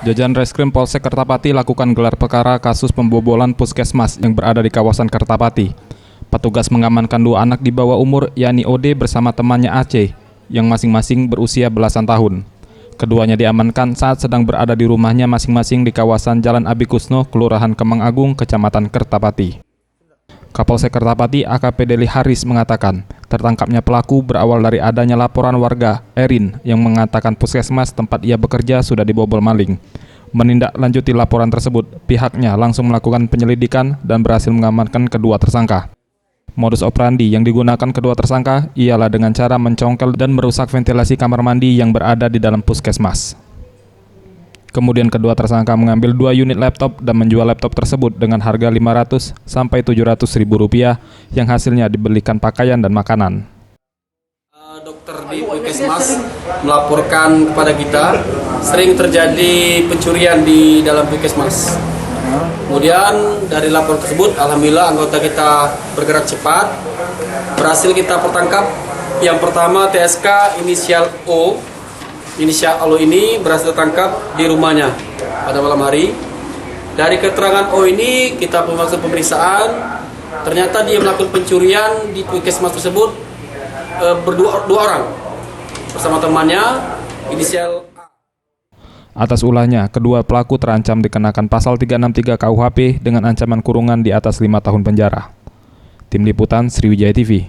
Jajaran Reskrim Polsek Kertapati lakukan gelar perkara kasus pembobolan puskesmas yang berada di kawasan Kertapati. Petugas mengamankan dua anak di bawah umur, yakni OD bersama temannya AC, yang masing-masing berusia belasan tahun. Keduanya diamankan saat sedang berada di rumahnya masing-masing di kawasan Jalan Abi Kusno, Kelurahan Kemang Agung, Kecamatan Kertapati. Kapolsek Kertapati AKP Deli Haris mengatakan, tertangkapnya pelaku berawal dari adanya laporan warga, Erin, yang mengatakan puskesmas tempat ia bekerja sudah dibobol maling. Menindaklanjuti laporan tersebut, pihaknya langsung melakukan penyelidikan dan berhasil mengamankan kedua tersangka. Modus operandi yang digunakan kedua tersangka ialah dengan cara mencongkel dan merusak ventilasi kamar mandi yang berada di dalam puskesmas. Kemudian kedua tersangka mengambil 2 unit laptop dan menjual laptop tersebut dengan harga Rp500 sampai Rp700.000 yang hasilnya dibelikan pakaian dan makanan. Dokter di puskesmas melaporkan kepada kita sering terjadi pencurian di dalam puskesmas. Kemudian dari laporan tersebut, alhamdulillah anggota kita bergerak cepat, berhasil kita pertangkap. Yang pertama TSK inisial O. Inisial O ini berhasil tertangkap di rumahnya pada malam hari. Dari keterangan O ini kita melakukan pemeriksaan. Ternyata dia melakukan pencurian di puskesmas tersebut berdua orang bersama temannya inisial A. Atas ulahnya, kedua pelaku terancam dikenakan pasal 363 KUHP dengan ancaman kurungan di atas 5 tahun penjara. Tim Liputan Sriwijaya TV.